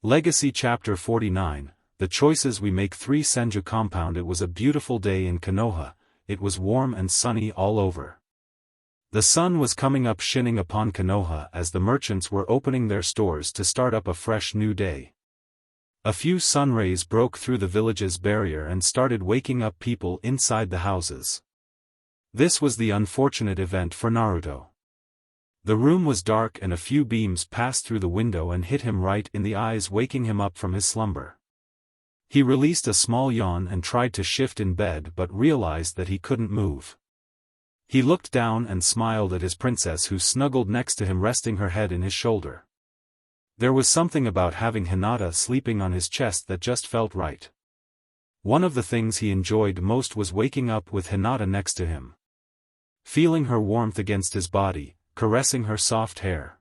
Legacy Chapter 49, The Choices We Make 3 Senju Compound. It was a beautiful day in Konoha. It was warm and sunny all over. The sun was coming up shining upon Konoha as the merchants were opening their stores to start up a fresh new day. A few sun rays broke through the village's barrier and started waking up people inside the houses. This was the unfortunate event for Naruto. The room was dark and a few beams passed through the window and hit him right in the eyes, waking him up from his slumber. He released a small yawn and tried to shift in bed but realized that he couldn't move. He looked down and smiled at his princess, who snuggled next to him, resting her head in his shoulder. There was something about having Hinata sleeping on his chest that just felt right. One of the things he enjoyed most was waking up with Hinata next to him. Feeling her warmth against his body, caressing her soft hair.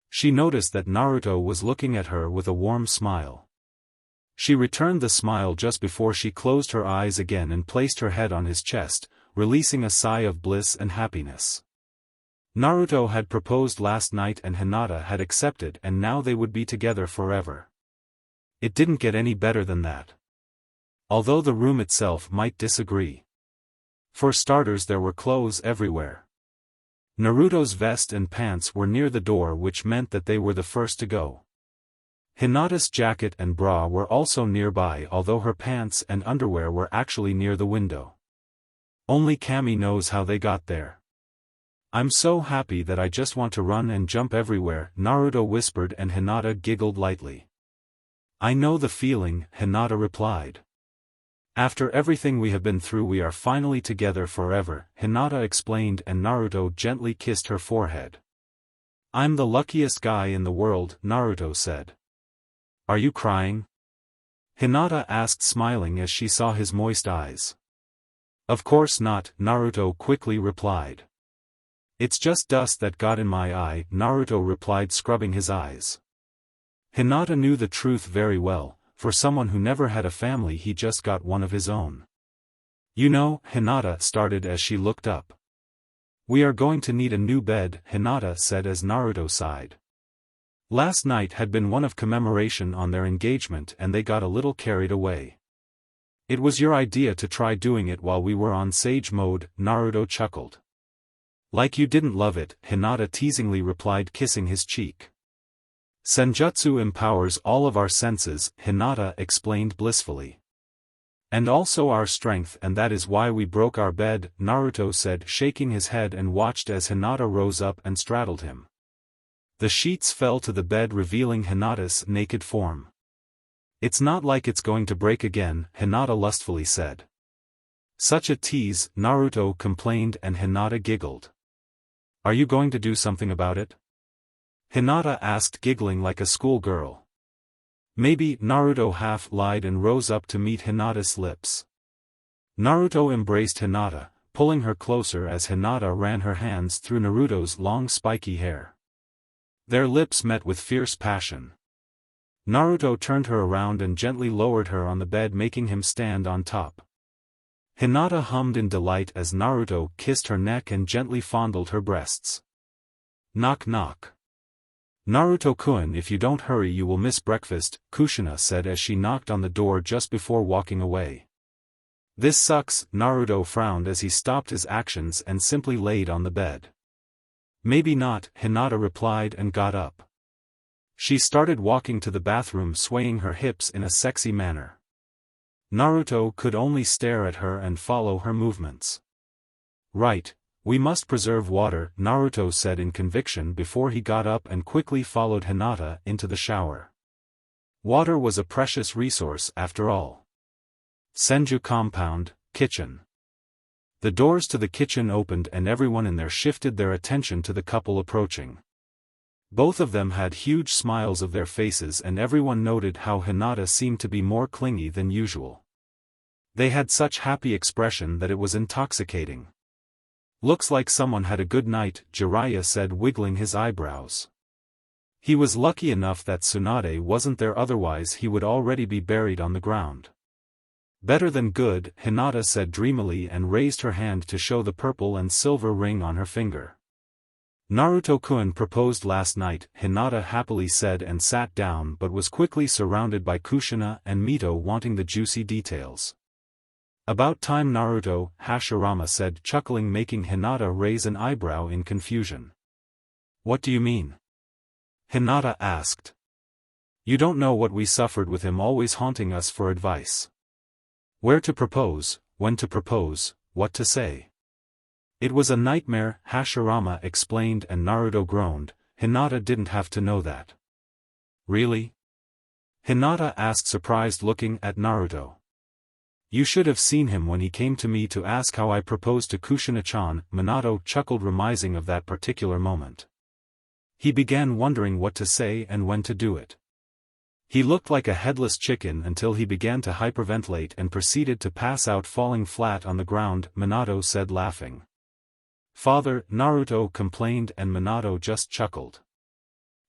She noticed that Naruto was looking at her with a warm smile. She returned the smile just before she closed her eyes again and placed her head on his chest, releasing a sigh of bliss and happiness. Naruto had proposed last night and Hinata had accepted, and now they would be together forever. It didn't get any better than that. Although the room itself might disagree. For starters, there were clothes everywhere. Naruto's vest and pants were near the door, which meant that they were the first to go. Hinata's jacket and bra were also nearby, although her pants and underwear were actually near the window. Only Kami knows how they got there. "I'm so happy that I just want to run and jump everywhere," Naruto whispered, and Hinata giggled lightly. "I know the feeling," Hinata replied. "After everything we have been through, we are finally together forever," Hinata explained, and Naruto gently kissed her forehead. "I'm the luckiest guy in the world," Naruto said. "Are you crying?" Hinata asked, smiling as she saw his moist eyes. "Of course not," Naruto quickly replied. "It's just dust that got in my eye," Naruto replied, scrubbing his eyes. Hinata knew the truth very well. For someone who never had a family, he just got one of his own. "You know," Hinata started as she looked up. "We are going to need a new bed," Hinata said as Naruto sighed. Last night had been one of commemoration on their engagement and they got a little carried away. "It was your idea to try doing it while we were on Sage Mode," Naruto chuckled. "Like you didn't love it," Hinata teasingly replied, kissing his cheek. "Senjutsu empowers all of our senses," Hinata explained blissfully. "And also our strength, and that is why we broke our bed," Naruto said, shaking his head, and watched as Hinata rose up and straddled him. The sheets fell to the bed, revealing Hinata's naked form. "It's not like it's going to break again," Hinata lustfully said. "Such a tease," Naruto complained, and Hinata giggled. "Are you going to do something about it?" Hinata asked, giggling like a schoolgirl. "Maybe," Naruto half lied and rose up to meet Hinata's lips. Naruto embraced Hinata, pulling her closer as Hinata ran her hands through Naruto's long spiky hair. Their lips met with fierce passion. Naruto turned her around and gently lowered her on the bed, making him stand on top. Hinata hummed in delight as Naruto kissed her neck and gently fondled her breasts. "Knock knock. Naruto-kun, if you don't hurry you will miss breakfast," Kushina said as she knocked on the door just before walking away. "This sucks," Naruto frowned as he stopped his actions and simply laid on the bed. "Maybe not," Hinata replied and got up. She started walking to the bathroom, swaying her hips in a sexy manner. Naruto could only stare at her and follow her movements. "Right. We must preserve water," Naruto said in conviction before he got up and quickly followed Hinata into the shower. Water was a precious resource after all. Senju Compound, Kitchen. The doors to the kitchen opened and everyone in there shifted their attention to the couple approaching. Both of them had huge smiles of their faces and everyone noted how Hinata seemed to be more clingy than usual. They had such happy expression that it was intoxicating. "Looks like someone had a good night," Jiraiya said, wiggling his eyebrows. He was lucky enough that Tsunade wasn't there, otherwise he would already be buried on the ground. "Better than good," Hinata said dreamily and raised her hand to show the purple and silver ring on her finger. Naruto-kun proposed last night, Hinata happily said and sat down but was quickly surrounded by Kushina and Mito wanting the juicy details. About time Naruto, Hashirama said chuckling making Hinata raise an eyebrow in confusion. What do you mean? Hinata asked. You don't know what we suffered with him always haunting us for advice. Where to propose, when to propose, what to say. It was a nightmare, Hashirama explained and Naruto groaned. Hinata didn't have to know that. Really? Hinata asked surprised looking at Naruto. You should have seen him when he came to me to ask how I proposed to Kushina-chan. Minato chuckled reminiscing of that particular moment. He began wondering what to say and when to do it. He looked like a headless chicken until he began to hyperventilate and proceeded to pass out falling flat on the ground, Minato said laughing. Father, Naruto complained and Minato just chuckled.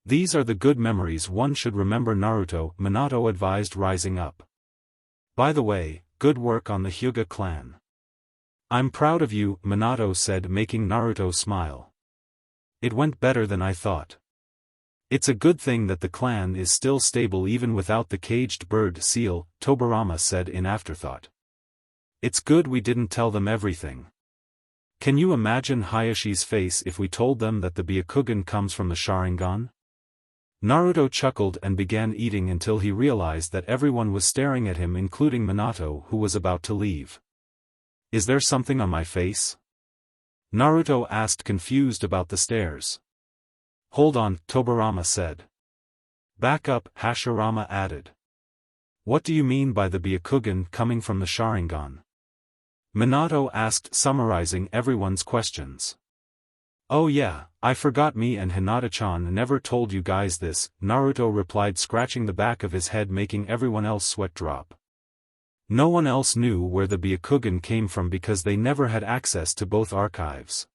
These are the good memories one should remember Naruto, Minato advised rising up. By the way, good work on the Hyuga clan. I'm proud of you, Minato said making Naruto smile. It went better than I thought. It's a good thing that the clan is still stable even without the caged bird seal, Tobirama said in afterthought. It's good we didn't tell them everything. Can you imagine Hayashi's face if we told them that the Byakugan comes from the Sharingan? Naruto chuckled and began eating until he realized that everyone was staring at him including Minato who was about to leave. Is there something on my face? Naruto asked confused about the stares. Hold on, Tobirama said. Back up, Hashirama added. What do you mean by the Byakugan coming from the Sharingan? Minato asked summarizing everyone's questions. Oh yeah, I forgot me and Hinata-chan never told you guys this, Naruto replied scratching the back of his head making everyone else sweat drop. No one else knew where the Byakugan came from because they never had access to both archives.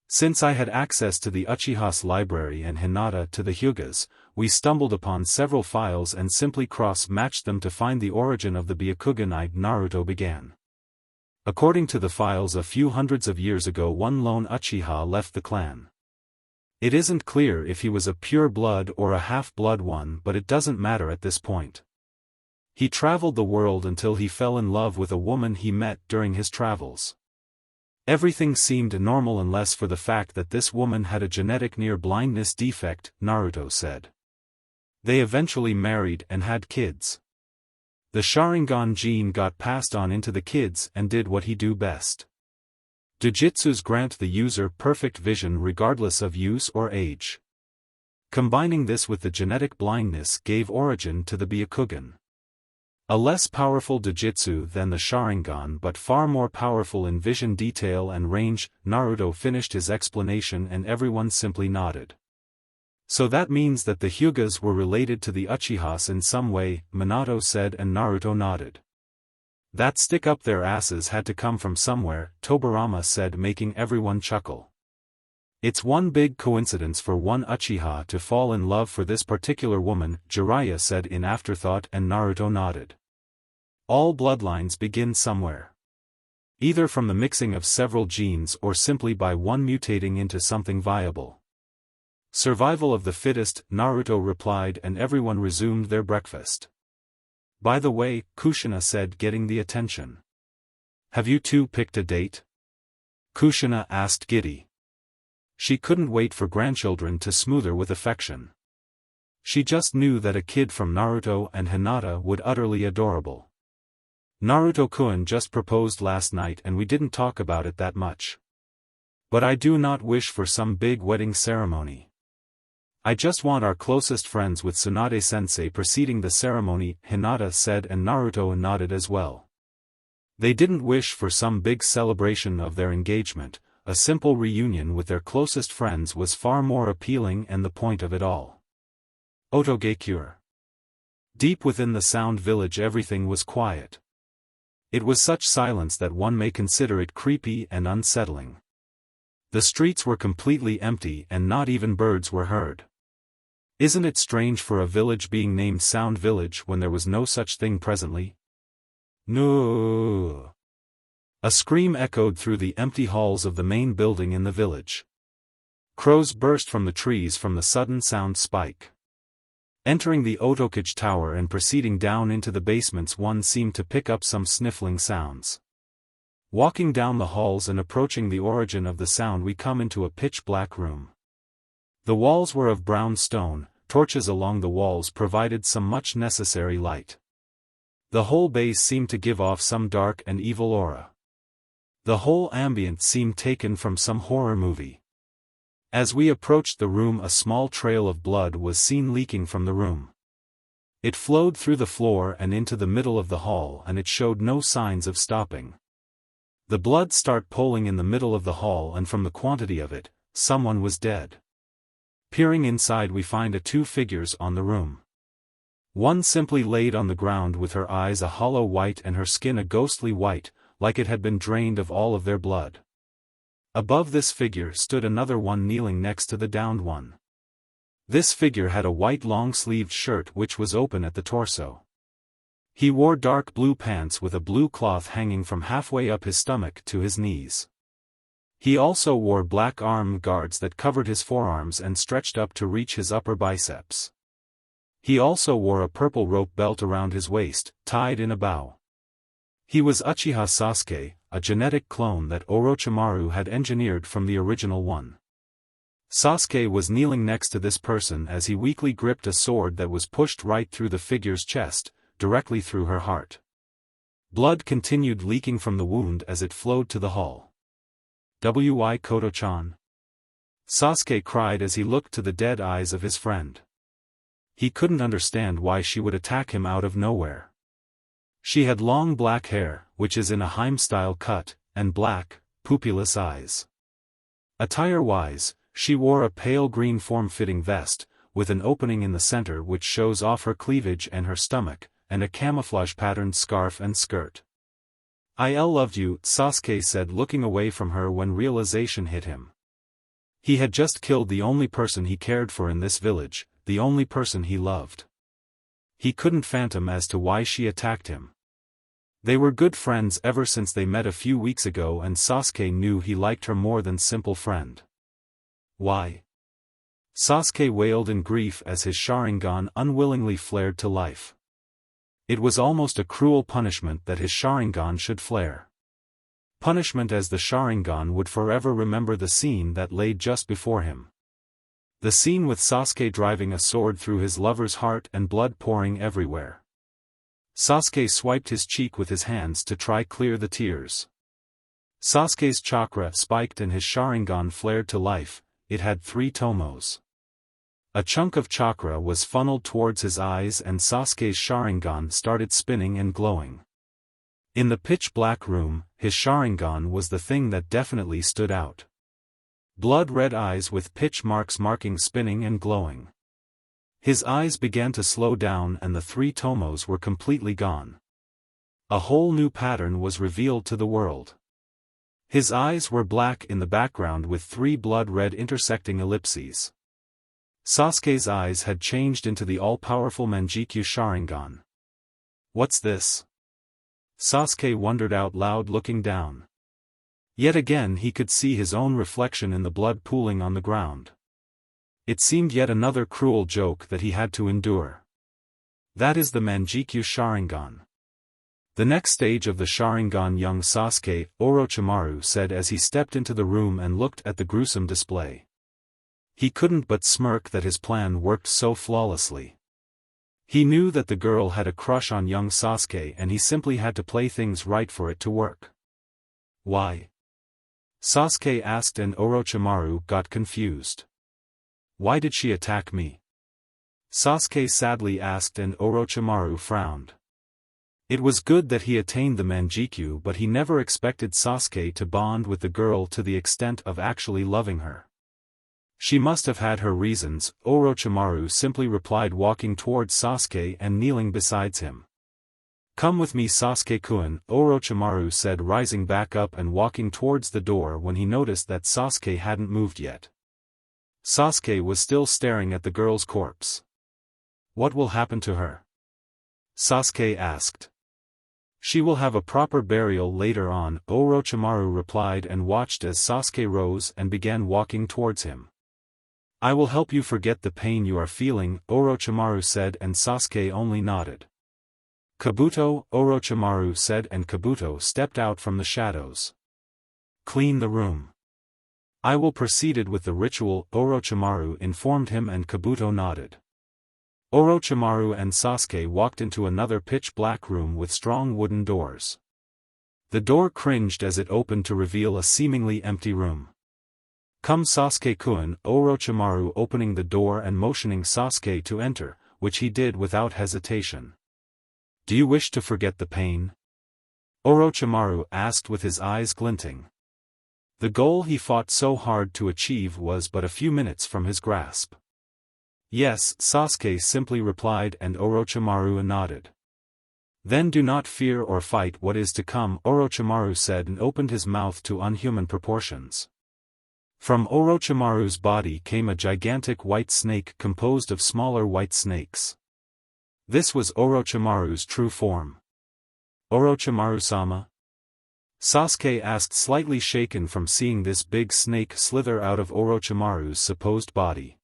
Since I had access to the Uchiha's library and Hinata to the Hyuga's, we stumbled upon several files and simply cross-matched them to find the origin of the Byakugan. Naruto began. According to the files a few hundreds of years ago one lone Uchiha left the clan. It isn't clear if he was a pure blood or a half-blood one but it doesn't matter at this point. He traveled the world until he fell in love with a woman he met during his travels. Everything seemed normal unless for the fact that this woman had a genetic near-blindness defect, Naruto said. They eventually married and had kids. The Sharingan gene got passed on into the kids and did what he do best. Jujutsus grant the user perfect vision regardless of use or age. Combining this with the genetic blindness gave origin to the Byakugan. A less powerful Jujutsu than the Sharingan but far more powerful in vision detail and range, Naruto finished his explanation and everyone simply nodded. So that means that the Hyugas were related to the Uchihas in some way, Minato said and Naruto nodded. That stick up their asses had to come from somewhere, Tobirama said making everyone chuckle. It's one big coincidence for one Uchiha to fall in love for this particular woman, Jiraiya said in afterthought and Naruto nodded. All bloodlines begin somewhere. Either from the mixing of several genes or simply by one mutating into something viable. Survival of the fittest, Naruto replied and everyone resumed their breakfast. By the way, Kushina said getting the attention. Have you two picked a date? Kushina asked Giddy. She couldn't wait for grandchildren to smooth her with affection. She just knew that a kid from Naruto and Hinata would utterly adorable. Naruto-kun just proposed last night and we didn't talk about it that much. But I do not wish for some big wedding ceremony. I just want our closest friends with Tsunade-sensei preceding the ceremony, Hinata said and Naruto nodded as well. They didn't wish for some big celebration of their engagement, a simple reunion with their closest friends was far more appealing and the point of it all. Otogekure. Deep within the sound village everything was quiet. It was such silence that one may consider it creepy and unsettling. The streets were completely empty and not even birds were heard. Isn't it strange for a village being named Sound Village when there was no such thing presently? No. A scream echoed through the empty halls of the main building in the village. Crows burst from the trees from the sudden sound spike. Entering the Otokage tower and proceeding down into the basements, one seemed to pick up some sniffling sounds. Walking down the halls and approaching the origin of the sound, we come into a pitch-black room. The walls were of brown stone, torches along the walls provided some much necessary light. The whole base seemed to give off some dark and evil aura. The whole ambient seemed taken from some horror movie. As we approached the room, a small trail of blood was seen leaking from the room. It flowed through the floor and into the middle of the hall, and it showed no signs of stopping. The blood started pooling in the middle of the hall, and from the quantity of it, someone was dead. Peering inside, we find two figures on the room. One simply laid on the ground with her eyes a hollow white and her skin a ghostly white, like it had been drained of all of their blood. Above this figure stood another one kneeling next to the downed one. This figure had a white long-sleeved shirt which was open at the torso. He wore dark blue pants with a blue cloth hanging from halfway up his stomach to his knees. He also wore black arm guards that covered his forearms and stretched up to reach his upper biceps. He also wore a purple rope belt around his waist, tied in a bow. He was Uchiha Sasuke, a genetic clone that Orochimaru had engineered from the original one. Sasuke was kneeling next to this person as he weakly gripped a sword that was pushed right through the figure's chest, directly through her heart. Blood continued leaking from the wound as it flowed to the hall. "Wi Koto-chan?" Sasuke cried as he looked to the dead eyes of his friend. He couldn't understand why she would attack him out of nowhere. She had long black hair, which is in a Heim-style cut, and black, pupilless eyes. Attire-wise, she wore a pale green form-fitting vest, with an opening in the center which shows off her cleavage and her stomach, and a camouflage-patterned scarf and skirt. "I loved you," Sasuke said, looking away from her when realization hit him. He had just killed the only person he cared for in this village, the only person he loved. He couldn't fathom as to why she attacked him. They were good friends ever since they met a few weeks ago, and Sasuke knew he liked her more than simple friend. "Why?" Sasuke wailed in grief as his Sharingan unwillingly flared to life. It was almost a cruel punishment that his Sharingan should flare. Punishment, as the Sharingan would forever remember the scene that lay just before him. The scene with Sasuke driving a sword through his lover's heart and blood pouring everywhere. Sasuke swiped his cheek with his hands to try clear the tears. Sasuke's chakra spiked and his Sharingan flared to life. It had 3 tomos. A chunk of chakra was funneled towards his eyes and Sasuke's Sharingan started spinning and glowing. In the pitch-black room, his Sharingan was the thing that definitely stood out. Blood-red eyes with pitch marks marking spinning and glowing. His eyes began to slow down and the 3 tomos were completely gone. A whole new pattern was revealed to the world. His eyes were black in the background with 3 blood-red intersecting ellipses. Sasuke's eyes had changed into the all-powerful Manjikyu Sharingan. "What's this?" Sasuke wondered out loud, looking down. Yet again he could see his own reflection in the blood pooling on the ground. It seemed yet another cruel joke that he had to endure. "That is the Manjikyu Sharingan." "The next stage of the Sharingan, young Sasuke," Orochimaru said as he stepped into the room and looked at the gruesome display. He couldn't but smirk that his plan worked so flawlessly. He knew that the girl had a crush on young Sasuke and he simply had to play things right for it to work. "Why?" Sasuke asked and Orochimaru got confused. "Why did she attack me?" Sasuke sadly asked and Orochimaru frowned. It was good that he attained the Manjikyu, but he never expected Sasuke to bond with the girl to the extent of actually loving her. "She must have had her reasons," Orochimaru simply replied, walking towards Sasuke and kneeling beside him. "Come with me, Sasuke-kun," Orochimaru said, rising back up and walking towards the door when he noticed that Sasuke hadn't moved yet. Sasuke was still staring at the girl's corpse. "What will happen to her?" Sasuke asked. "She will have a proper burial later on," Orochimaru replied and watched as Sasuke rose and began walking towards him. I will help you forget the pain you are feeling, Orochimaru said, and Sasuke only nodded. Kabuto, Orochimaru said, and Kabuto stepped out from the shadows. Clean the room. I will proceed with the ritual, Orochimaru informed him, and Kabuto nodded. Orochimaru and Sasuke walked into another pitch-black room with strong wooden doors. The door cringed as it opened to reveal a seemingly empty room. Come Sasuke-kun, Orochimaru opening the door and motioning Sasuke to enter, which he did without hesitation. Do you wish to forget the pain? Orochimaru asked with his eyes glinting. The goal he fought so hard to achieve was but a few minutes from his grasp. Yes, Sasuke simply replied, and Orochimaru nodded. Then do not fear or fight what is to come, Orochimaru said, and opened his mouth to unhuman proportions. From Orochimaru's body came a gigantic white snake composed of smaller white snakes. This was Orochimaru's true form. Orochimaru-sama? Sasuke asked, slightly shaken from seeing this big snake slither out of Orochimaru's supposed body.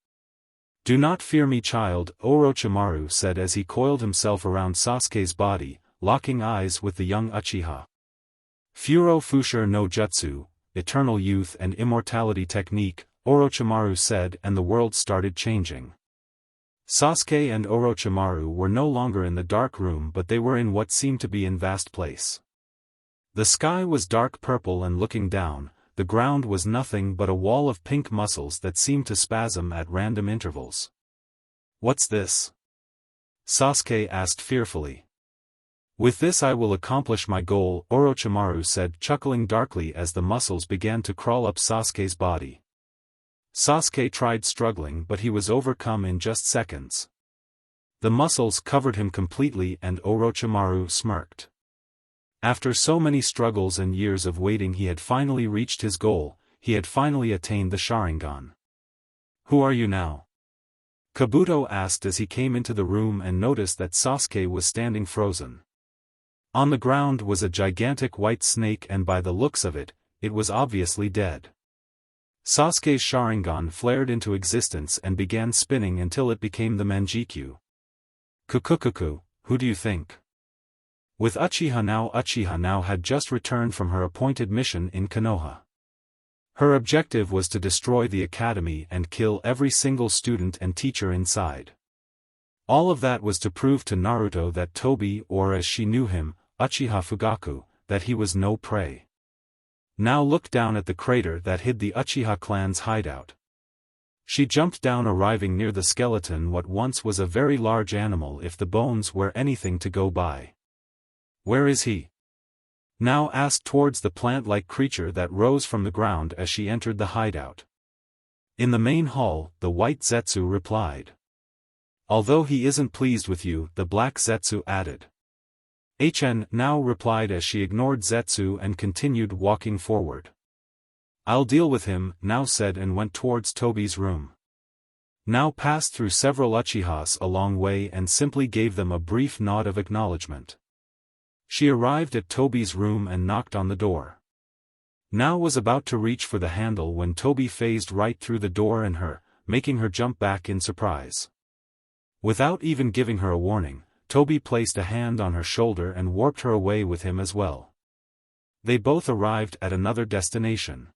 Do not fear me, child, Orochimaru said as he coiled himself around Sasuke's body, locking eyes with the young Uchiha. Furo Fushire no Jutsu, Eternal Youth and Immortality Technique, Orochimaru said, and the world started changing. Sasuke and Orochimaru were no longer in the dark room, but they were in what seemed to be a vast place. The sky was dark purple, and looking down, the ground was nothing but a wall of pink muscles that seemed to spasm at random intervals. What's this? Sasuke asked fearfully. With this I will accomplish my goal, Orochimaru said, chuckling darkly as the muscles began to crawl up Sasuke's body. Sasuke tried struggling, but he was overcome in just seconds. The muscles covered him completely, and Orochimaru smirked. After so many struggles and years of waiting, he had finally reached his goal. He had finally attained the Sharingan. Who are you now? Kabuto asked as he came into the room and noticed that Sasuke was standing frozen. On the ground was a gigantic white snake, and by the looks of it, it was obviously dead. Sasuke's Sharingan flared into existence and began spinning until it became the Manjikyu. Kukukuku, who do you think? With Uchiha now had just returned from her appointed mission in Konoha. Her objective was to destroy the academy and kill every single student and teacher inside. All of that was to prove to Naruto that Tobi, or as she knew him, Uchiha Fugaku, that he was no prey. Now look down at the crater that hid the Uchiha clan's hideout. She jumped down, arriving near the skeleton what once was a very large animal, if the bones were anything to go by. Where is he? Now asked towards the plant-like creature that rose from the ground as she entered the hideout. In the main hall, the white Zetsu replied. Although he isn't pleased with you, the black Zetsu added. HN now replied as she ignored Zetsu and continued walking forward. I'll deal with him, now said, and went towards Tobi's room. Now passed through several Uchihas a long way and simply gave them a brief nod of acknowledgement. She arrived at Tobi's room and knocked on the door. Now was about to reach for the handle when Tobi phased right through the door and her, making her jump back in surprise. Without even giving her a warning, Tobi placed a hand on her shoulder and warped her away with him as well. They both arrived at another destination.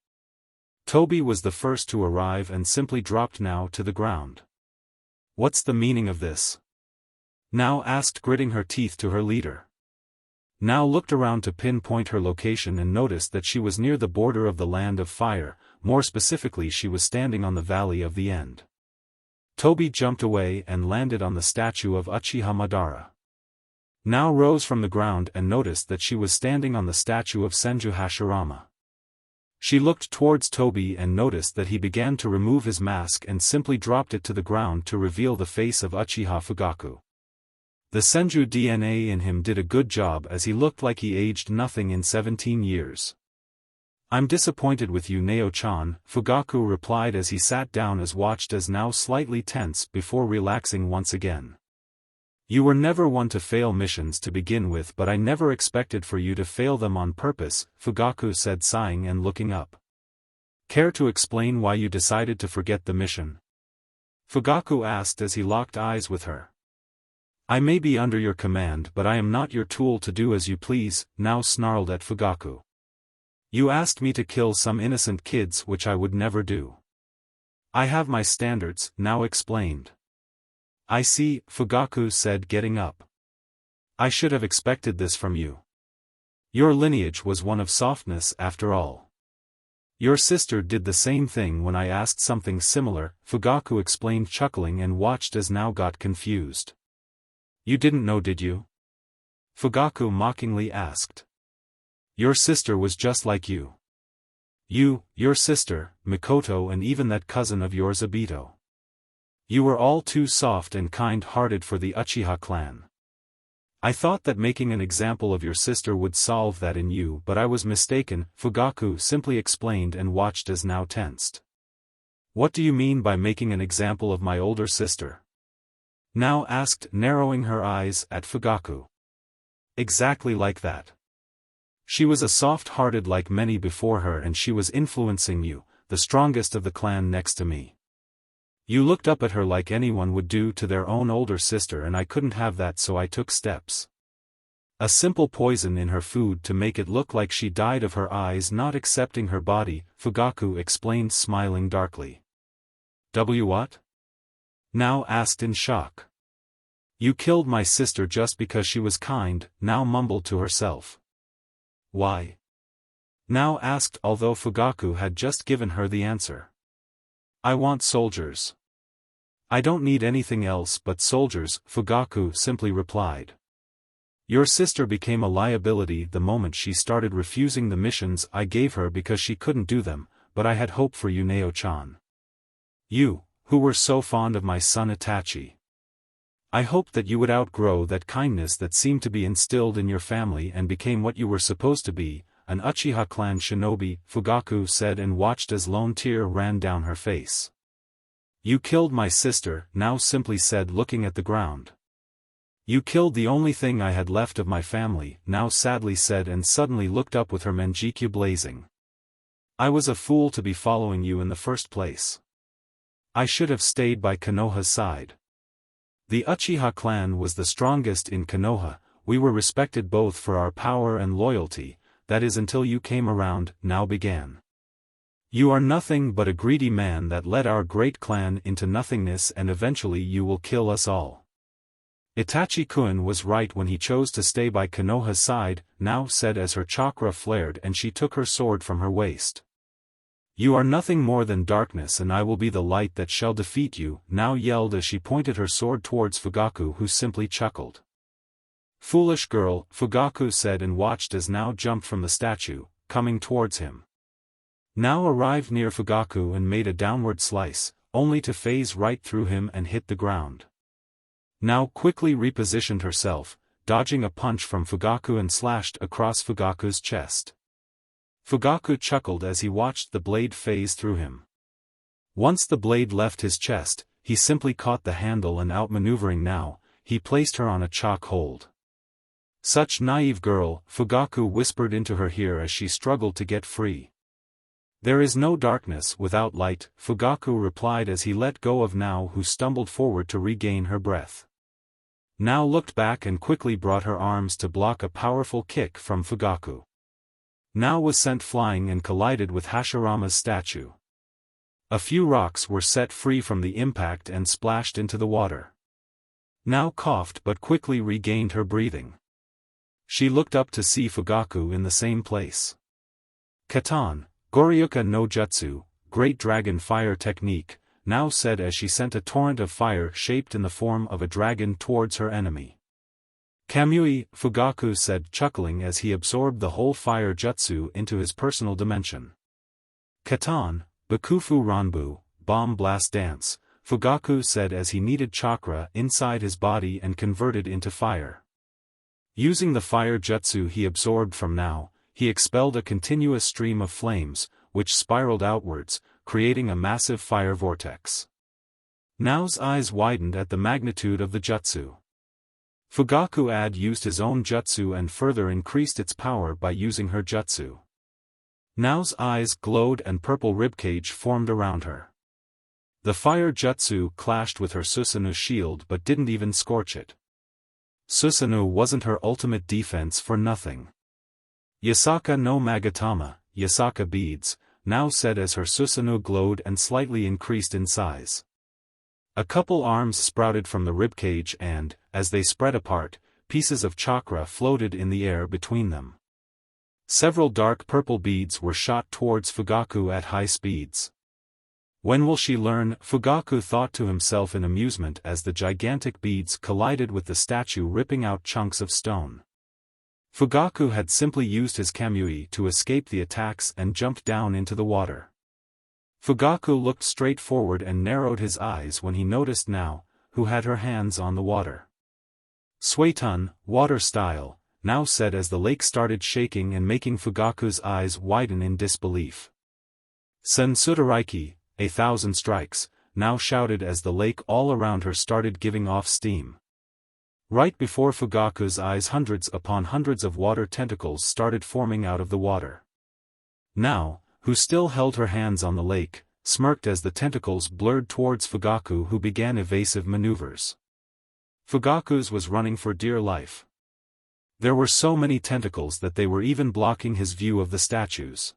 Tobi was the first to arrive and simply dropped now to the ground. What's the meaning of this? Now asked, gritting her teeth to her leader. Now looked around to pinpoint her location and noticed that she was near the border of the Land of Fire, more specifically she was standing on the Valley of the End. Tobi jumped away and landed on the statue of Uchiha Madara. Now rose from the ground and noticed that she was standing on the statue of Senju Hashirama. She looked towards Tobi and noticed that he began to remove his mask and simply dropped it to the ground to reveal the face of Uchiha Fugaku. The Senju DNA in him did a good job as he looked like he aged nothing in 17 years. I'm disappointed with you, Neo-chan, Fugaku replied as he sat down as watched as now slightly tense before relaxing once again. You were never one to fail missions to begin with, but I never expected for you to fail them on purpose, Fugaku said, sighing and looking up. Care to explain why you decided to forget the mission? Fugaku asked as he locked eyes with her. I may be under your command but I am not your tool to do as you please, Now snarled at Fugaku. You asked me to kill some innocent kids which I would never do. I have my standards, Now explained. I see, Fugaku said getting up. I should have expected this from you. Your lineage was one of softness after all. Your sister did the same thing when I asked something similar, Fugaku explained chuckling and watched as Now got confused. You didn't know did you? Fugaku mockingly asked. Your sister was just like you. You, your sister, Mikoto and even that cousin of yours Obito. You were all too soft and kind-hearted for the Uchiha clan. I thought that making an example of your sister would solve that in you but I was mistaken, Fugaku simply explained and watched as Now tensed. What do you mean by making an example of my older sister? Now asked, narrowing her eyes at Fugaku. Exactly like that. She was a soft-hearted like many before her and she was influencing you, the strongest of the clan next to me. You looked up at her like anyone would do to their own older sister and I couldn't have that so I took steps. A simple poison in her food to make it look like she died of her eyes not accepting her body, Fugaku explained smiling darkly. What? Now asked in shock. You killed my sister just because she was kind, Now mumbled to herself. Why? Now asked although Fugaku had just given her the answer. I want soldiers. I don't need anything else but soldiers, Fugaku simply replied. Your sister became a liability the moment she started refusing the missions I gave her because she couldn't do them, but I had hope for you Neo-chan. You, who were so fond of my son Itachi. I hoped that you would outgrow that kindness that seemed to be instilled in your family and became what you were supposed to be, an Uchiha clan shinobi, Fugaku said and watched as lone tear ran down her face. You killed my sister, Now simply said looking at the ground. You killed the only thing I had left of my family, Now sadly said and suddenly looked up with her manjikyu blazing. I was a fool to be following you in the first place. I should have stayed by Konoha's side. The Uchiha clan was the strongest in Konoha, we were respected both for our power and loyalty, that is until you came around, Now began. You are nothing but a greedy man that led our great clan into nothingness and eventually you will kill us all. Itachi-kun was right when he chose to stay by Konoha's side, Now said as her chakra flared and she took her sword from her waist. You are nothing more than darkness and I will be the light that shall defeat you, Now yelled as she pointed her sword towards Fugaku who simply chuckled. Foolish girl, Fugaku said and watched as Now jumped from the statue, coming towards him. Now arrived near Fugaku and made a downward slice, only to phase right through him and hit the ground. Now quickly repositioned herself, dodging a punch from Fugaku and slashed across Fugaku's chest. Fugaku chuckled as he watched the blade phase through him. Once the blade left his chest, he simply caught the handle and outmaneuvering Now, he placed her on a choke hold. Such naive girl, Fugaku whispered into her ear as she struggled to get free. There is no darkness without light, Fugaku replied as he let go of Now who stumbled forward to regain her breath. Now looked back and quickly brought her arms to block a powerful kick from Fugaku. Now was sent flying and collided with Hashirama's statue. A few rocks were set free from the impact and splashed into the water. Now coughed but quickly regained her breathing. She looked up to see Fugaku in the same place. Katan, Goryuka no Jutsu, Great Dragon Fire Technique, Now said as she sent a torrent of fire shaped in the form of a dragon towards her enemy. Kamui, Fugaku said chuckling as he absorbed the whole fire jutsu into his personal dimension. Katan, Bakufu Ranbu, Bomb Blast Dance, Fugaku said as he needed chakra inside his body and converted into fire. Using the fire jutsu he absorbed from Now, he expelled a continuous stream of flames, which spiraled outwards, creating a massive fire vortex. Now's eyes widened at the magnitude of the jutsu. Fugaku used his own jutsu and further increased its power by using her jutsu. Now's eyes glowed and purple ribcage formed around her. The fire jutsu clashed with her Susanoo shield but didn't even scorch it. Susanoo wasn't her ultimate defense for nothing. Yasaka no Magatama, Yasaka beads, now said as her Susanoo glowed and slightly increased in size. A couple arms sprouted from the ribcage and, as they spread apart, pieces of chakra floated in the air between them. Several dark purple beads were shot towards Fugaku at high speeds. When will she learn? Fugaku thought to himself in amusement as the gigantic beads collided with the statue, ripping out chunks of stone. Fugaku had simply used his kamui to escape the attacks and jumped down into the water. Fugaku looked straight forward and narrowed his eyes when he noticed Nao, who had her hands on the water. Suetun, water style, Nao said as the lake started shaking and making Fugaku's eyes widen in disbelief. Sen Sudaraiki, 1,000 strikes, Nao shouted as the lake all around her started giving off steam. Right before Fugaku's eyes, hundreds upon hundreds of water tentacles started forming out of the water. Nao, who still held her hands on the lake, smirked as the tentacles blurred towards Fugaku, who began evasive maneuvers. Fugaku's was running for dear life. There were so many tentacles that they were even blocking his view of the statues.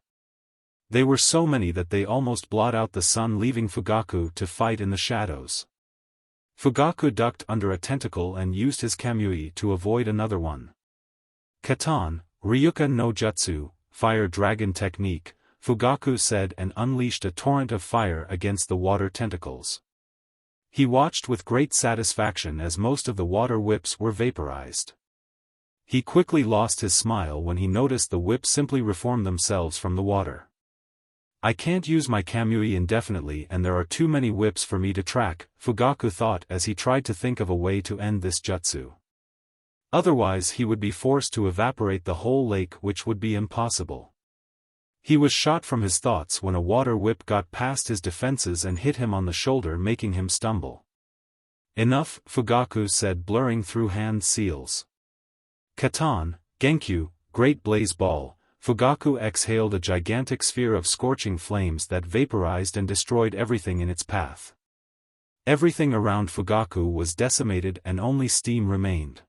They were so many that they almost blot out the sun, leaving Fugaku to fight in the shadows. Fugaku ducked under a tentacle and used his kamui to avoid another one. Katan, Ryuka no Jutsu, fire dragon technique, Fugaku said and unleashed a torrent of fire against the water tentacles. He watched with great satisfaction as most of the water whips were vaporized. He quickly lost his smile when he noticed the whips simply reform themselves from the water. I can't use my kamui indefinitely and there are too many whips for me to track, Fugaku thought as he tried to think of a way to end this jutsu. Otherwise he would be forced to evaporate the whole lake, which would be impossible. He was shot from his thoughts when a water whip got past his defenses and hit him on the shoulder, making him stumble. Enough, Fugaku said, blurring through hand seals. Katan, Genkyu, Great Blaze Ball. Fugaku exhaled a gigantic sphere of scorching flames that vaporized and destroyed everything in its path. Everything around Fugaku was decimated and only steam remained.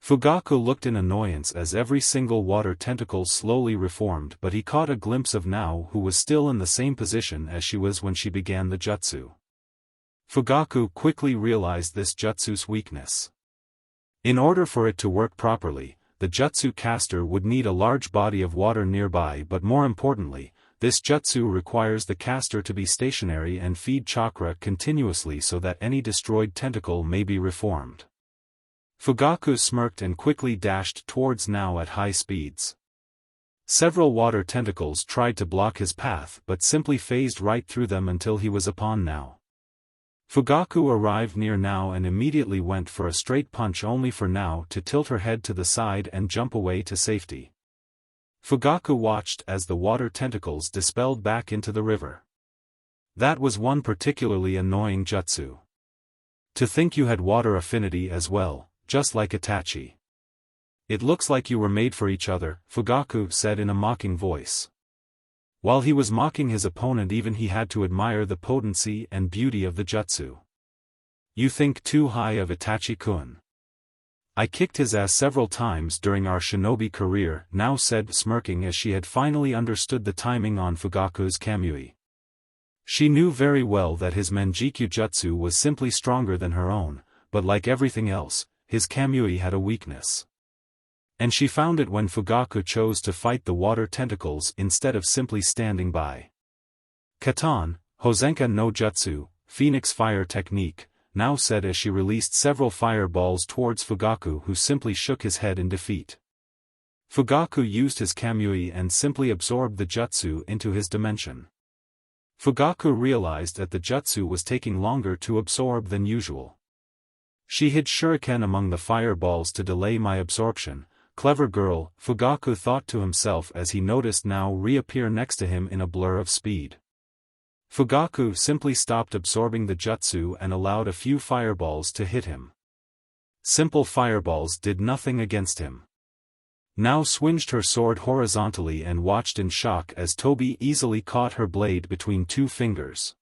Fugaku looked in annoyance as every single water tentacle slowly reformed, but he caught a glimpse of Nao, who was still in the same position as she was when she began the jutsu. Fugaku quickly realized this jutsu's weakness. In order for it to work properly, the jutsu caster would need a large body of water nearby, but more importantly, this jutsu requires the caster to be stationary and feed chakra continuously so that any destroyed tentacle may be reformed. Fugaku smirked and quickly dashed towards Nao at high speeds. Several water tentacles tried to block his path but simply phased right through them until he was upon Nao. Fugaku arrived near Nao and immediately went for a straight punch, only for Nao to tilt her head to the side and jump away to safety. Fugaku watched as the water tentacles dispelled back into the river. That was one particularly annoying jutsu. To think you had water affinity as well, just like Itachi. It looks like you were made for each other, Fugaku said in a mocking voice. While he was mocking his opponent, even he had to admire the potency and beauty of the jutsu. You think too high of Itachi-kun. I kicked his ass several times during our shinobi career, Nao said, smirking as she had finally understood the timing on Fugaku's kamui. She knew very well that his Menjikyu jutsu was simply stronger than her own, but like everything else, his kamui had a weakness. And she found it when Fugaku chose to fight the water tentacles instead of simply standing by. Katan, Hosenka no Jutsu, Phoenix Fire Technique, Nao said as she released several fireballs towards Fugaku, who simply shook his head in defeat. Fugaku used his kamui and simply absorbed the jutsu into his dimension. Fugaku realized that the jutsu was taking longer to absorb than usual. She hid shuriken among the fireballs to delay my absorption. Clever girl, Fugaku thought to himself as he noticed Nao reappear next to him in a blur of speed. Fugaku simply stopped absorbing the jutsu and allowed a few fireballs to hit him. Simple fireballs did nothing against him. Nao swinged her sword horizontally and watched in shock as Tobi easily caught her blade between two fingers.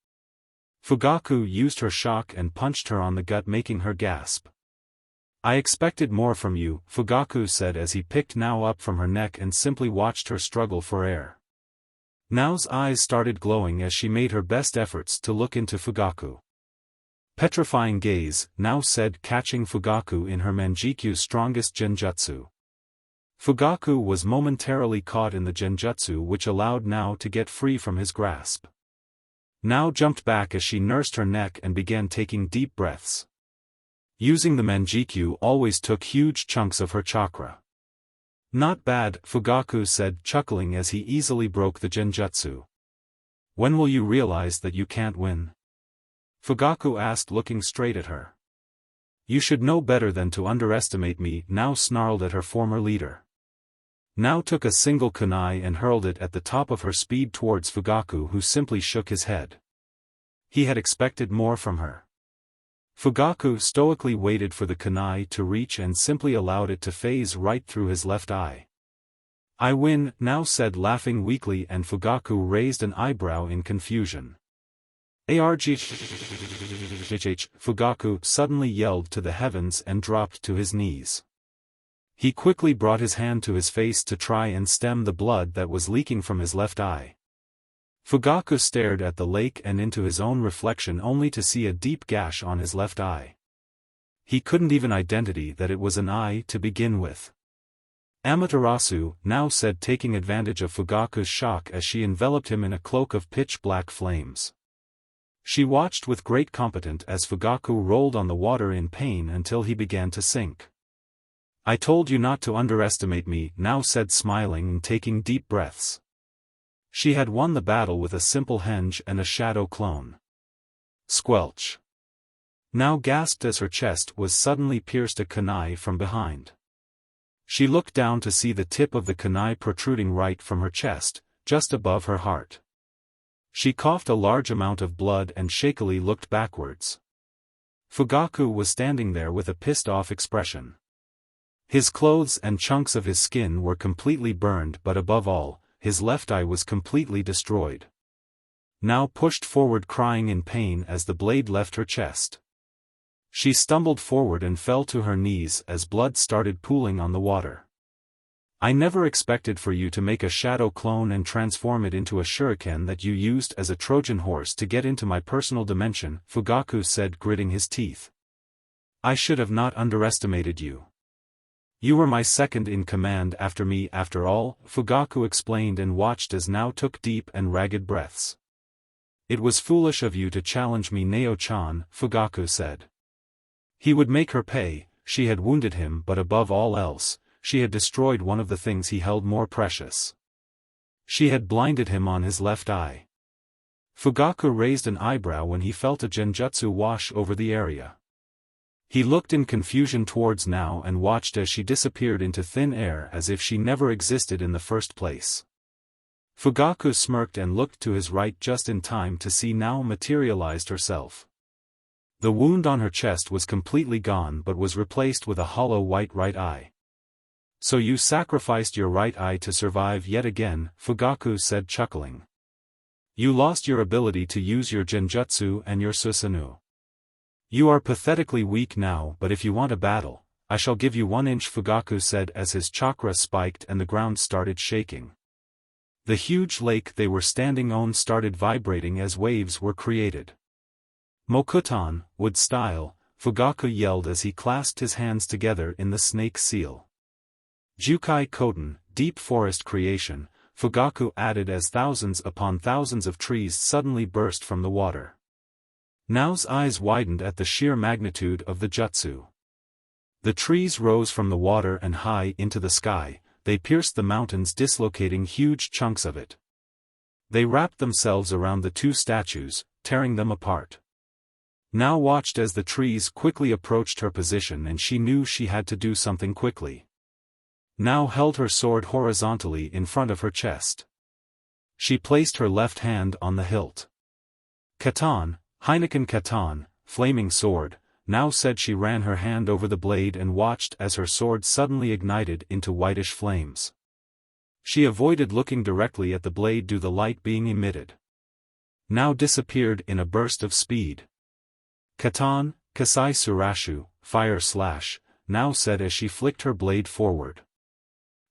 Fugaku used her shock and punched her on the gut, making her gasp. I expected more from you, Fugaku said as he picked Nao up from her neck and simply watched her struggle for air. Nao's eyes started glowing as she made her best efforts to look into Fugaku. Petrifying gaze, Nao said, catching Fugaku in her Manjikyu's strongest genjutsu. Fugaku was momentarily caught in the genjutsu, which allowed Nao to get free from his grasp. Nao jumped back as she nursed her neck and began taking deep breaths. Using the Manjikyu always took huge chunks of her chakra. Not bad, Fugaku said, chuckling as he easily broke the genjutsu. When will you realize that you can't win? Fugaku asked, looking straight at her. You should know better than to underestimate me, Nao snarled at her former leader. Nao took a single kunai and hurled it at the top of her speed towards Fugaku, who simply shook his head. He had expected more from her. Fugaku stoically waited for the kunai to reach and simply allowed it to phase right through his left eye. I win, Nao said, laughing weakly, and Fugaku raised an eyebrow in confusion. Fugaku suddenly yelled to the heavens and dropped to his knees. He quickly brought his hand to his face to try and stem the blood that was leaking from his left eye. Fugaku stared at the lake and into his own reflection only to see a deep gash on his left eye. He couldn't even identify that it was an eye to begin with. Amaterasu, Nao said, taking advantage of Fugaku's shock as she enveloped him in a cloak of pitch-black flames. She watched with great competence as Fugaku rolled on the water in pain until he began to sink. I told you not to underestimate me, Nao said, smiling and taking deep breaths. She had won the battle with a simple henge and a shadow clone. Squelch. Nao gasped as her chest was suddenly pierced a kunai from behind. She looked down to see the tip of the kunai protruding right from her chest, just above her heart. She coughed a large amount of blood and shakily looked backwards. Fugaku was standing there with a pissed-off expression. His clothes and chunks of his skin were completely burned, but above all, his left eye was completely destroyed. Nao pushed forward, crying in pain as the blade left her chest. She stumbled forward and fell to her knees as blood started pooling on the water. I never expected for you to make a shadow clone and transform it into a shuriken that you used as a Trojan horse to get into my personal dimension, Fugaku said, gritting his teeth. I should have not underestimated you. You were my second in command after me after all, Fugaku explained and watched as Nao took deep and ragged breaths. It was foolish of you to challenge me, Nao-chan, Fugaku said. He would make her pay. She had wounded him, but above all else, she had destroyed one of the things he held more precious. She had blinded him on his left eye. Fugaku raised an eyebrow when he felt a genjutsu wash over the area. He looked in confusion towards Nao and watched as she disappeared into thin air as if she never existed in the first place. Fugaku smirked and looked to his right just in time to see Nao materialized herself. The wound on her chest was completely gone but was replaced with a hollow white right eye. So you sacrificed your right eye to survive yet again, Fugaku said, chuckling. You lost your ability to use your genjutsu and your susanoo. You are pathetically weak now, but if you want a battle, I shall give you 1 inch, Fugaku said as his chakra spiked and the ground started shaking. The huge lake they were standing on started vibrating as waves were created. Mokutan, wood style, Fugaku yelled as he clasped his hands together in the snake seal. Jukai Koten, deep forest creation, Fugaku added as thousands upon thousands of trees suddenly burst from the water. Nao's eyes widened at the sheer magnitude of the jutsu. The trees rose from the water and high into the sky, they pierced the mountains, dislocating huge chunks of it. They wrapped themselves around the two statues, tearing them apart. Nao watched as the trees quickly approached her position and she knew she had to do something quickly. Nao held her sword horizontally in front of her chest. She placed her left hand on the hilt. Katan, Heineken Katan, flaming sword, Nao said. She ran her hand over the blade and watched as her sword suddenly ignited into whitish flames. She avoided looking directly at the blade due to the light being emitted. now disappeared in a burst of speed. Katan, Kasai Surashu, fire slash, now said as she flicked her blade forward.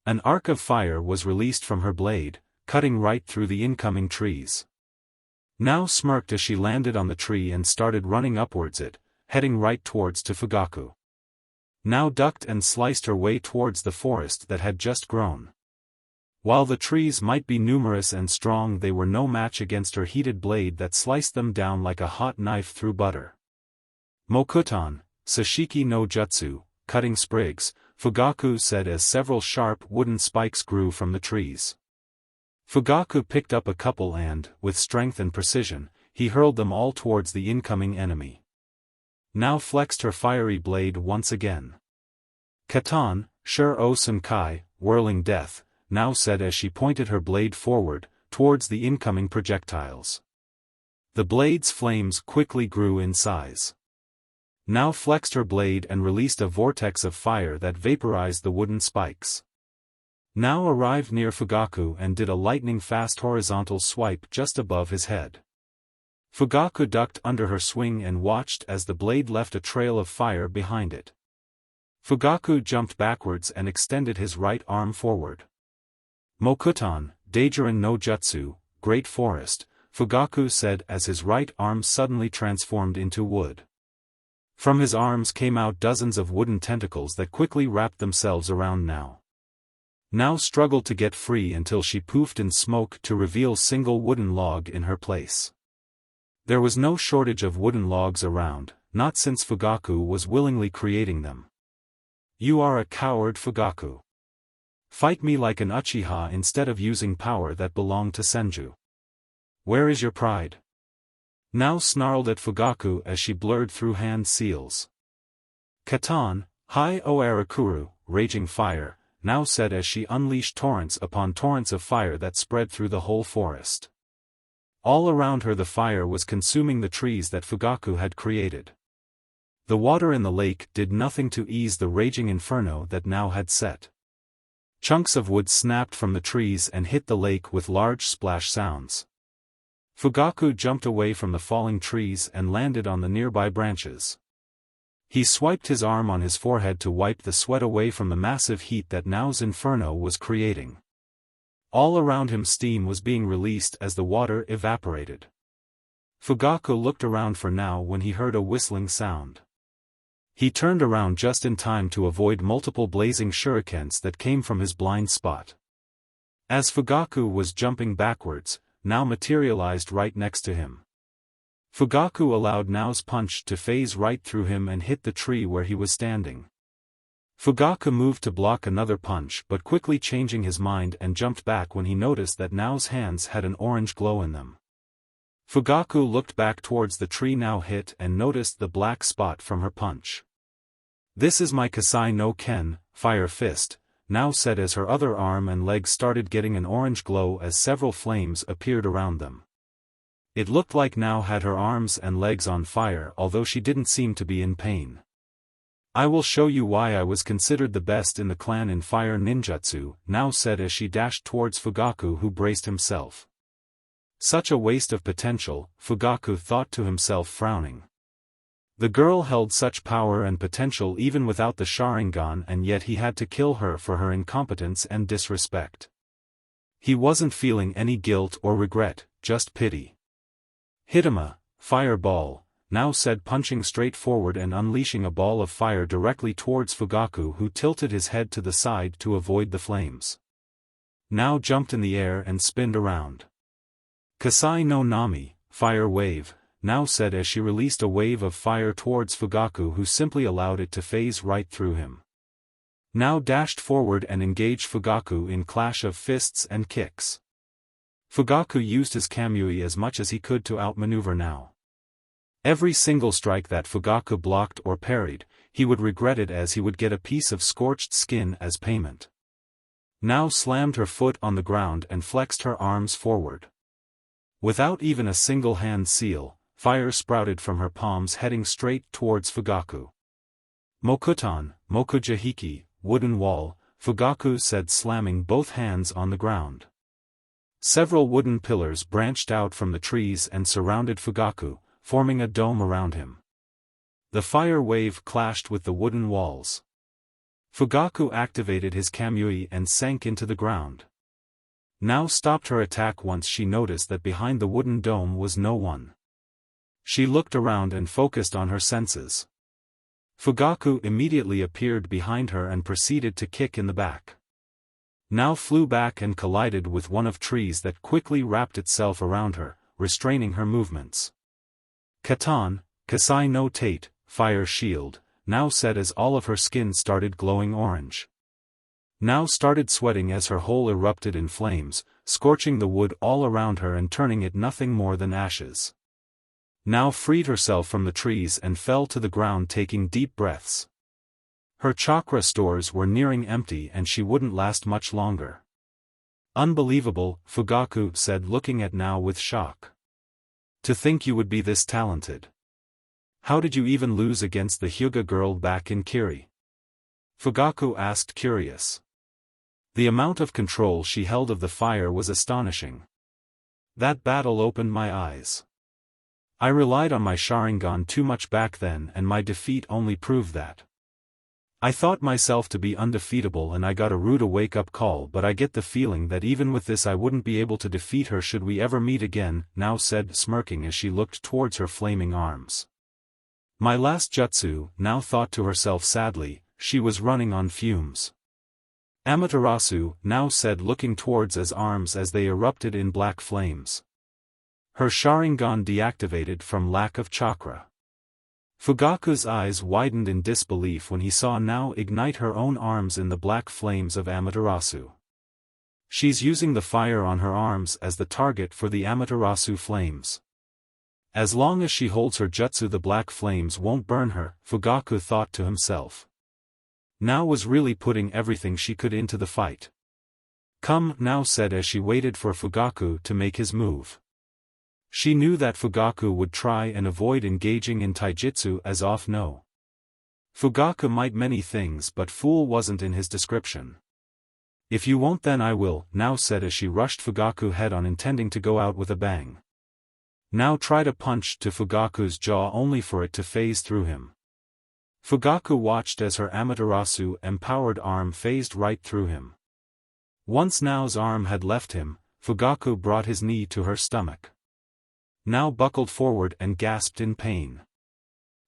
An arc of fire was released from her blade, cutting right through the incoming trees. Now smirked as she landed on the tree and started running upwards it, heading right towards to Fugaku. Now ducked and sliced her way towards the forest that had just grown. While the trees might be numerous and strong, they were no match against her heated blade that sliced them down like a hot knife through butter. Mokutan, Sashiki no Jutsu, cutting sprigs, Fugaku said as several sharp wooden spikes grew from the trees. Fugaku picked up a couple and, with strength and precision, he hurled them all towards the incoming enemy. Now flexed her fiery blade once again. Katan, Shur-o Sunkai, whirling death, now said as she pointed her blade forward, towards the incoming projectiles. The blade's flames quickly grew in size. Now flexed her blade and released a vortex of fire that vaporized the wooden spikes. Now arrived near Fugaku and did a lightning-fast horizontal swipe just above his head. Fugaku ducked under her swing and watched as the blade left a trail of fire behind it. Fugaku jumped backwards and extended his right arm forward. Mokutan, Daijirin no Jutsu, Great Forest, Fugaku said as his right arm suddenly transformed into wood. From his arms came out dozens of wooden tentacles that quickly wrapped themselves around Now struggled to get free until she poofed in smoke to reveal single wooden log in her place. There was no shortage of wooden logs around, not since Fugaku was willingly creating them. You are a coward, Fugaku. Fight me like an Uchiha instead of using power that belonged to Senju. Where is your pride? Now snarled at Fugaku as she blurred through hand seals. Katan, Hai o Arakuru, raging fire, now said as she unleashed torrents upon torrents of fire that spread through the whole forest. All around her the fire was consuming the trees that Fugaku had created. The water in the lake did nothing to ease the raging inferno that now had set. Chunks of wood snapped from the trees and hit the lake with large splash sounds. Fugaku jumped away from the falling trees and landed on the nearby branches. He swiped his arm on his forehead to wipe the sweat away from the massive heat that now's inferno was creating. All around him steam was being released as the water evaporated. Fugaku looked around for now when he heard a whistling sound. He turned around just in time to avoid multiple blazing shurikens that came from his blind spot. As Fugaku was jumping backwards, now materialized right next to him. Fugaku allowed Nao's punch to phase right through him and hit the tree where he was standing. Fugaku moved to block another punch but quickly changing his mind and jumped back when he noticed that Nao's hands had an orange glow in them. Fugaku looked back towards the tree Nao hit and noticed the black spot from her punch. This is my Kasai no Ken, Fire Fist, Nao said as her other arm and leg started getting an orange glow as several flames appeared around them. It looked like Nao had her arms and legs on fire, although she didn't seem to be in pain. I will show you why I was considered the best in the clan in fire ninjutsu, Nao said as she dashed towards Fugaku, who braced himself. Such a waste of potential, Fugaku thought to himself, frowning. The girl held such power and potential even without the Sharingan, and yet he had to kill her for her incompetence and disrespect. He wasn't feeling any guilt or regret, just pity. Hitama, fireball, Nao said, punching straight forward and unleashing a ball of fire directly towards Fugaku, who tilted his head to the side to avoid the flames. Nao jumped in the air and spinned around. Kasai no Nami, fire wave, Nao said as she released a wave of fire towards Fugaku, who simply allowed it to phase right through him. Nao dashed forward and engaged Fugaku in clash of fists and kicks. Fugaku used his Kamui as much as he could to outmaneuver Nao. Every single strike that Fugaku blocked or parried, he would regret it as he would get a piece of scorched skin as payment. Nao slammed her foot on the ground and flexed her arms forward. Without even a single hand seal, fire sprouted from her palms heading straight towards Fugaku. Mokutan, Mokujahiki, wooden wall, Fugaku said, slamming both hands on the ground. Several wooden pillars branched out from the trees and surrounded Fugaku, forming a dome around him. The fire wave clashed with the wooden walls. Fugaku activated his kamui and sank into the ground. Now stopped her attack once she noticed that behind the wooden dome was no one. She looked around and focused on her senses. Fugaku immediately appeared behind her and proceeded to kick in the back. Now flew back and collided with one of trees that quickly wrapped itself around her, restraining her movements. Katan, Kasai no Tate, fire shield, now said as all of her skin started glowing orange. Now started sweating as her whole erupted in flames, scorching the wood all around her and turning it nothing more than ashes. Now freed herself from the trees and fell to the ground taking deep breaths. Her chakra stores were nearing empty and she wouldn't last much longer. Unbelievable, Fugaku said looking at Now with shock. To think you would be this talented. How did you even lose against the Hyuga girl back in Kiri? Fugaku asked curious. The amount of control she held of the fire was astonishing. That battle opened my eyes. I relied on my Sharingan too much back then and my defeat only proved that. I thought myself to be undefeatable and I got a rude wake-up call, but I get the feeling that even with this I wouldn't be able to defeat her should we ever meet again, Now said smirking as she looked towards her flaming arms. My last jutsu, Now thought to herself sadly, she was running on fumes. Amaterasu, Now said looking towards his arms as they erupted in black flames. Her Sharingan deactivated from lack of chakra. Fugaku's eyes widened in disbelief when he saw Now ignite her own arms in the black flames of Amaterasu. She's using the fire on her arms as the target for the Amaterasu flames. As long as she holds her jutsu the black flames won't burn her, Fugaku thought to himself. Now was really putting everything she could into the fight. Come, Now said as she waited for Fugaku to make his move. She knew that Fugaku would try and avoid engaging in taijutsu as off no. Fugaku might many things but fool wasn't in his description. If you won't then I will, Now said as she rushed Fugaku head on intending to go out with a bang. Now tried a punch to Fugaku's jaw only for it to phase through him. Fugaku watched as her Amaterasu empowered arm phased right through him. Once Nao's arm had left him, Fugaku brought his knee to her stomach. Now buckled forward and gasped in pain.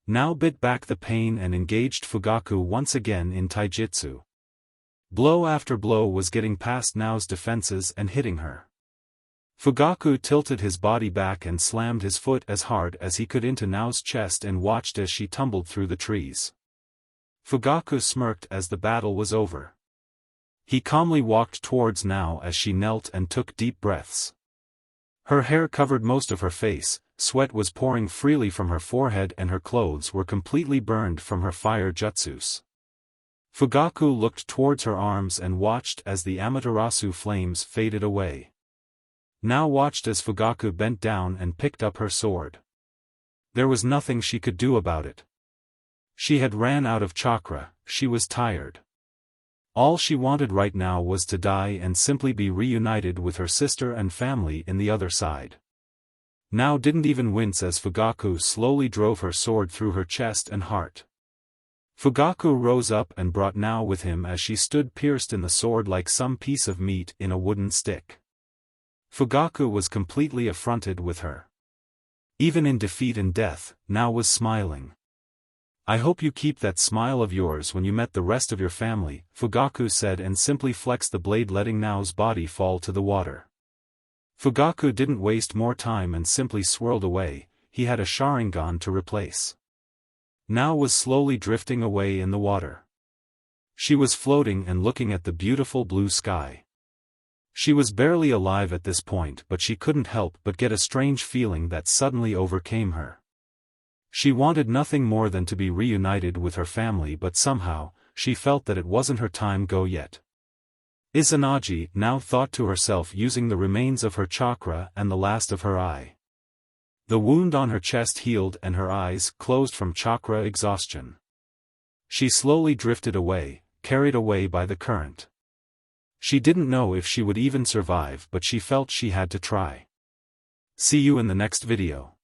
Now bit back the pain and engaged Fugaku once again in taijutsu. Blow after blow was getting past Nao's defenses and hitting her. Fugaku tilted his body back and slammed his foot as hard as he could into Nao's chest and watched as she tumbled through the trees. Fugaku smirked as the battle was over. He calmly walked towards Nao as she knelt and took deep breaths. Her hair covered most of her face, sweat was pouring freely from her forehead and her clothes were completely burned from her fire jutsus. Fugaku looked towards her arms and watched as the Amaterasu flames faded away. Now watched as Fugaku bent down and picked up her sword. There was nothing she could do about it. She had ran out of chakra, she was tired. All she wanted right now was to die and simply be reunited with her sister and family in the other side. Now didn't even wince as Fugaku slowly drove her sword through her chest and heart. Fugaku rose up and brought Now with him as she stood pierced in the sword like some piece of meat in a wooden stick. Fugaku was completely affronted with her. Even in defeat and death, Now was smiling. I hope you keep that smile of yours when you met the rest of your family, Fugaku said and simply flexed the blade letting Nao's body fall to the water. Fugaku didn't waste more time and simply swirled away, he had a Sharingan to replace. Nao was slowly drifting away in the water. She was floating and looking at the beautiful blue sky. She was barely alive at this point but she couldn't help but get a strange feeling that suddenly overcame her. She wanted nothing more than to be reunited with her family but somehow, she felt that it wasn't her time go yet. Izanagi now thought to herself using the remains of her chakra and the last of her eye. The wound on her chest healed and her eyes closed from chakra exhaustion. She slowly drifted away, carried away by the current. She didn't know if she would even survive, but she felt she had to try. See you in the next video.